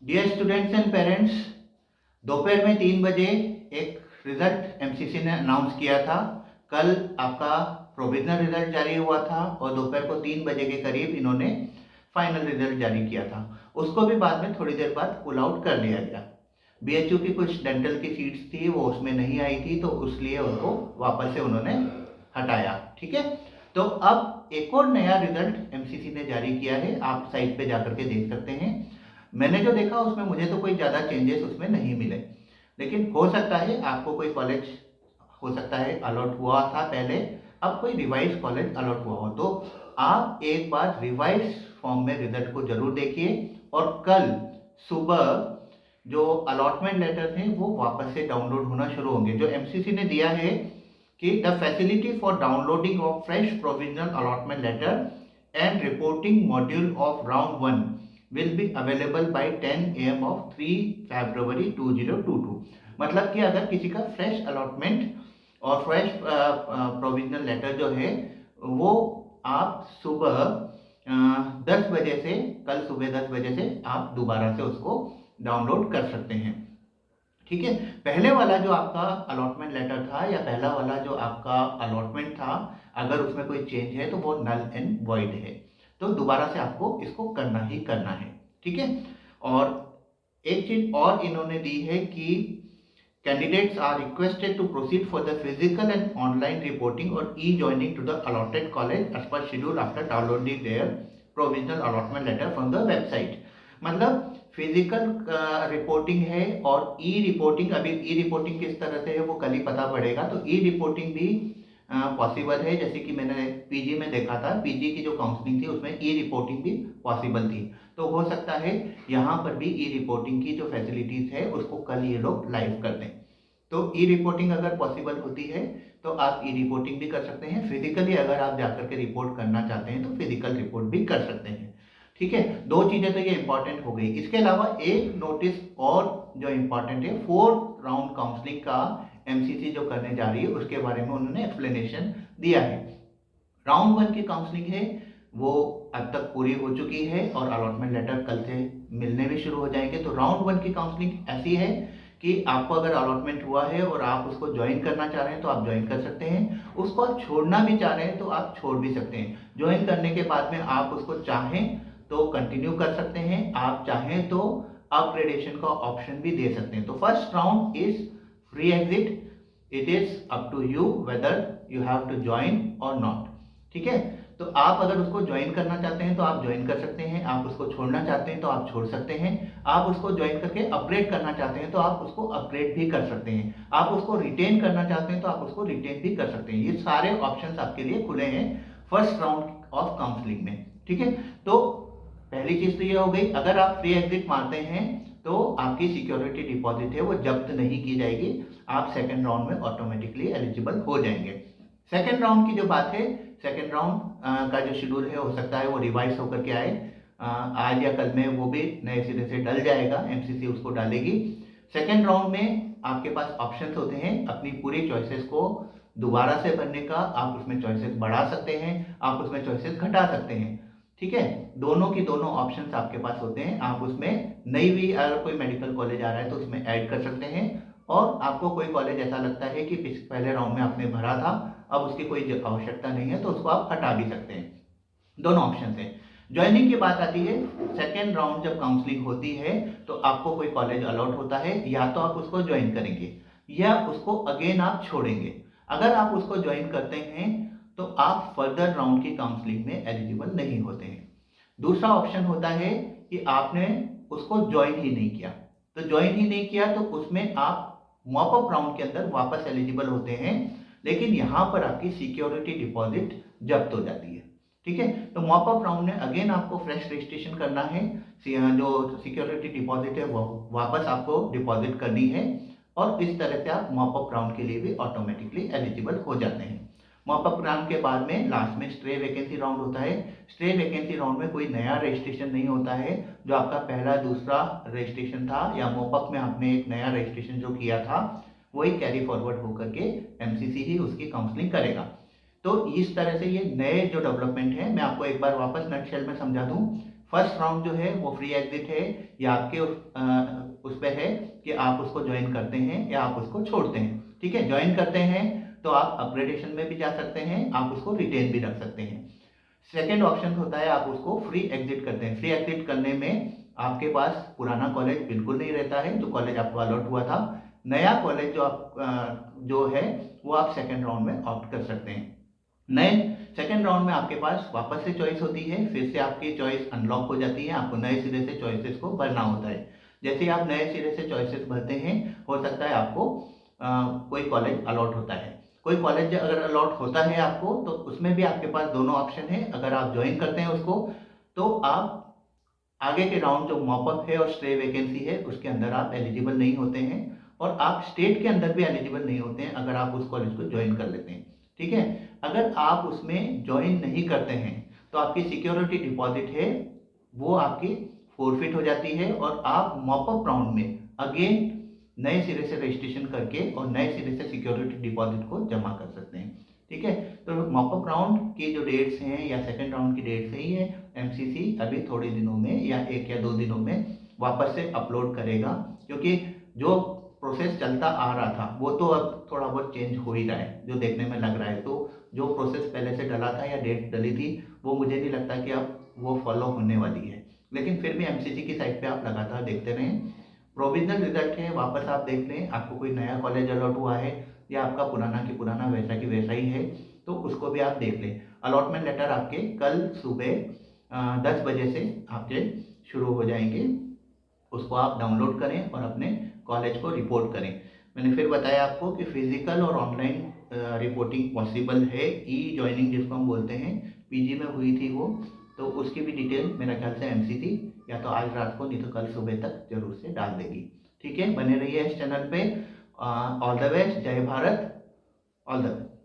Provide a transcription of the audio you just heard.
Dear students and parents, दोपहर में 3 बजे एक रिजल्ट एमसीसी ने अनाउंस किया था। कल आपका प्रोविजनल रिजल्ट जारी हुआ था और दोपहर को 3 बजे के करीब इन्होंने फाइनल रिजल्ट जारी किया था। उसको भी बाद में थोड़ी देर बाद पुल आउट कर लिया गया। बीएचयू की कुछ डेंटल की सीट्स थी, वो उसमें नहीं आई थी, तो इसलिए उनको वापस से उन्होंने हटाया। ठीक है, तो अब एक और नया रिजल्ट एमसीसी ने जारी किया है, आप साइट पे जाकर के देख सकते हैं। मैंने जो देखा उसमें मुझे तो कोई ज़्यादा चेंजेस उसमें नहीं मिले, लेकिन हो सकता है आपको कोई कॉलेज हो सकता है अलॉट हुआ था पहले, अब कोई रिवाइज कॉलेज अलॉट हुआ हो, तो आप एक बार रिवाइज फॉर्म में रिजल्ट को जरूर देखिए और कल सुबह जो अलॉटमेंट लेटर थे वो वापस से डाउनलोड होना शुरू होंगे। जो एमसीसी ने दिया है कि the facility for downloading of fresh provisional allotment letter and reporting module of round 1 will be available by 10 AM of 3 February 2022। मतलब कि अगर किसी का फ्रेश अलॉटमेंट और फ्रेश प्रोविजनल लेटर जो है वो आप सुबह 10 बजे से, कल सुबह 10 बजे से आप दोबारा से उसको डाउनलोड कर सकते हैं। ठीक है, पहले वाला जो आपका अलॉटमेंट लेटर था या पहला वाला जो आपका अलॉटमेंट था, अगर उसमें कोई चेंज है तो वो नल एंड वॉइड है, तो दोबारा से आपको इसको करना ही करना है। ठीक है, और एक चीज और इन्होंने दी है कि candidates are requested to proceed for the physical and online reporting or e-joining to the allotted college as per schedule after downloading their provisional allotment letter from the website। मतलब फिजिकल रिपोर्टिंग है और ई reporting, अभी ई reporting किस तरह से है वो कल ही पता पड़ेगा, तो ई रिपोर्टिंग भी पॉसिबल है। जैसे कि मैंने पीजी में देखा था, पीजी की जो काउंसलिंग थी उसमें ई रिपोर्टिंग भी पॉसिबल थी, तो हो सकता है यहाँ पर भी ई रिपोर्टिंग की जो फैसिलिटीज है उसको कल ये लोग लाइव कर दें। तो ई रिपोर्टिंग अगर पॉसिबल होती है तो आप ई रिपोर्टिंग भी कर सकते हैं। फिजिकली अगर आप जाकर के रिपोर्ट करना चाहते हैं तो फिजिकल रिपोर्ट भी कर सकते हैं। ठीक है, दो चीजें तो ये इंपॉर्टेंट हो गई। इसके अलावा एक नोटिस और जो इंपॉर्टेंट है, 4 राउंड काउंसलिंग का एमसीसी जो करने जा रही है उसके बारे में उन्होंने एक्सप्लेनेशन दिया है। राउंड 1 की काउंसलिंग है वो अब तक पूरी हो चुकी है और अलॉटमेंट लेटर कल से मिलने भी शुरू हो जाएंगे। तो राउंड 1 की काउंसलिंग ऐसी है कि आपको अगर अलॉटमेंट हुआ है और आप उसको ज्वाइन करना चाह रहे हैं तो आप ज्वाइन कर सकते हैं, उसको आप छोड़ना भी चाह रहे हैं तो आप छोड़ भी सकते हैं। ज्वाइन करने के बाद में आप उसको चाहें तो कंटिन्यू कर सकते हैं, आप चाहें तो अपग्रेडेशन का ऑप्शन भी दे सकते हैं। तो first round is free exit, it is up to you whether you have to join और नॉट। ठीक है, तो आप अगर उसको ज्वाइन करना चाहते हैं तो आप ज्वाइन कर सकते हैं, आप उसको छोड़ना चाहते हैं तो आप छोड़ सकते हैं, आप उसको ज्वाइन करके अपग्रेड करना चाहते हैं तो आप उसको अपग्रेड भी कर सकते हैं, आप उसको रिटेन करना चाहते हैं तो आप उसको रिटेन भी कर सकते हैं। ये सारे ऑप्शंस आपके लिए खुले हैं फर्स्ट राउंड ऑफ काउंसलिंग में। ठीक है, तो पहली चीज तो ये हो गई, अगर आप फ्री एग्जिट मारते हैं तो आपकी सिक्योरिटी डिपॉजिट है वो जब्त नहीं की जाएगी, आप सेकेंड राउंड में ऑटोमेटिकली एलिजिबल हो जाएंगे। सेकेंड राउंड की जो बात है, सेकेंड राउंड का जो शेड्यूल है हो सकता है वो रिवाइज होकर के आए, आज या कल में वो भी नए सिरे से डल जाएगा, एमसीसी उसको डालेगी। सेकेंड राउंड में आपके पास ऑप्शंस होते हैं अपनी पूरी चॉइसेस को दोबारा से भरने का, आप उसमें चॉइसेस बढ़ा सकते हैं, आप उसमें चॉइसेस घटा सकते हैं। ठीक है, दोनों की दोनों ऑप्शंस आपके पास होते हैं, आप उसमें नई भी अगर कोई मेडिकल कॉलेज आ रहा है तो उसमें ऐड कर सकते हैं, और आपको कोई कॉलेज ऐसा लगता है कि पहले राउंड में आपने भरा था अब उसकी कोई आवश्यकता नहीं है तो उसको आप हटा भी सकते हैं। दोनों ऑप्शन है। ज्वाइनिंग की बात आती है, सेकेंड राउंड जब काउंसलिंग होती है तो आपको कोई कॉलेज अलॉट होता है, या तो आप उसको ज्वाइन करेंगे या उसको अगेन आप छोड़ेंगे। अगर आप उसको ज्वाइन करते हैं तो आप फर्दर राउंड की काउंसलिंग में एलिजिबल नहीं होते हैं। दूसरा ऑप्शन होता है कि आपने उसको ज्वाइन ही नहीं किया, तो ज्वाइन ही नहीं किया तो उसमें आप मॉपअप राउंड के अंदर वापस एलिजिबल होते हैं, लेकिन यहां पर आपकी सिक्योरिटी डिपॉजिट जब्त हो जाती है। ठीक है, तो मॉपअप राउंड में अगेन आपको फ्रेश रजिस्ट्रेशन करना है, जो सिक्योरिटी डिपॉजिट है वो वापस आपको डिपॉजिट करनी है, और इस तरह से आप मॉपअप राउंड के लिए भी ऑटोमेटिकली एलिजिबल हो जाते हैं। मॉपअप राउंड के बाद में लास्ट में स्ट्रे वैकेंसी राउंड होता है। स्ट्रे वैकेंसी राउंड में कोई नया रजिस्ट्रेशन नहीं होता है, जो आपका पहला दूसरा रजिस्ट्रेशन था या मॉपअप में आपने एक नया रजिस्ट्रेशन जो किया था वही कैरी फॉरवर्ड होकर के एमसीसी ही उसकी काउंसलिंग करेगा। तो इस तरह से ये नए जो डेवलपमेंट है, मैं आपको एक बार वापस नटशेल में समझा दूं। फर्स्ट राउंड जो है वो फ्री एग्जिट है, या आपके उस पे है कि आप उसको ज्वाइन करते हैं या आप उसको छोड़ते हैं। ठीक है, ज्वाइन करते हैं तो आप अपग्रेडेशन में भी जा सकते हैं, आप उसको रिटेन भी रख सकते हैं। सेकेंड ऑप्शन होता है आप उसको फ्री एग्जिट करते हैं। फ्री एग्जिट करने में आपके पास पुराना कॉलेज बिल्कुल नहीं रहता है, जो कॉलेज आपको अलॉट हुआ था। नया कॉलेज जो आप जो है वो आप सेकेंड राउंड में ऑप्ट कर सकते हैं। नए सेकेंड राउंड में आपके पास वापस से चॉइस होती है, फिर से आपकी चॉइस अनलॉक हो जाती है, आपको नए सिरे से चॉइसेस को भरना होता है। जैसे ही आप नए सिरे से चॉइसेस भरते हैं, हो सकता है आपको कोई कॉलेज अलॉट होता है। कोई कॉलेज अगर अलॉट होता है आपको, तो उसमें भी आपके पास दोनों ऑप्शन है। अगर आप ज्वाइन करते हैं उसको, तो आप आगे के राउंड जो मॉपअप है और स्टे वैकेंसी है उसके अंदर आप एलिजिबल नहीं होते हैं, और आप स्टेट के अंदर भी एलिजिबल नहीं होते हैं अगर आप उस कॉलेज को ज्वाइन कर लेते हैं। ठीक है, अगर आप उसमें ज्वाइन नहीं करते हैं तो आपकी सिक्योरिटी डिपॉजिट है वो आपकी फोरफिट हो जाती है, और आप मॉपअप राउंड में अगेन नए सिरे से रजिस्ट्रेशन करके और नए सिरे से सिक्योरिटी डिपॉजिट को जमा कर सकते हैं। ठीक है, तो मॉपअप राउंड की जो डेट्स हैं या सेकेंड राउंड की डेट्स हैं, ये एमसीसी अभी थोड़े दिनों में या 1 या 2 दिनों में वापस से अपलोड करेगा, क्योंकि जो प्रोसेस चलता आ रहा था वो तो अब थोड़ा बहुत चेंज हो ही रहा है, जो देखने में लग रहा है। तो जो प्रोसेस पहले से डला था या डेट डली थी, वो मुझे नहीं लगता कि अब वो फॉलो होने वाली है। लेकिन फिर भी एमसीसी की साइट पे आप लगातार देखते रहें। प्रोविजनल रिजल्ट है, वापस आप देख लें, आपको कोई नया कॉलेज अलॉट हुआ है या आपका पुराना की पुराना वैसा की वैसा ही है, तो उसको भी आप देख लें। अलॉटमेंट लेटर आपके कल सुबह 10 बजे से आपके शुरू हो जाएंगे। उसको आप डाउनलोड करें और अपने कॉलेज को रिपोर्ट करें। मैंने फिर बताया आपको कि फिजिकल और ऑनलाइन रिपोर्टिंग पॉसिबल है। ई ज्वाइनिंग जिसको हम बोलते हैं, पीजी में हुई थी वो, तो उसकी भी डिटेल मेरा ख्याल से एमसीसी या तो आज रात को नहीं तो कल सुबह तक जरूर से डाल देगी। ठीक है, बने रहिए इस चैनल पे। ऑल द बेस्ट, जय भारत, ऑल द बेस्ट।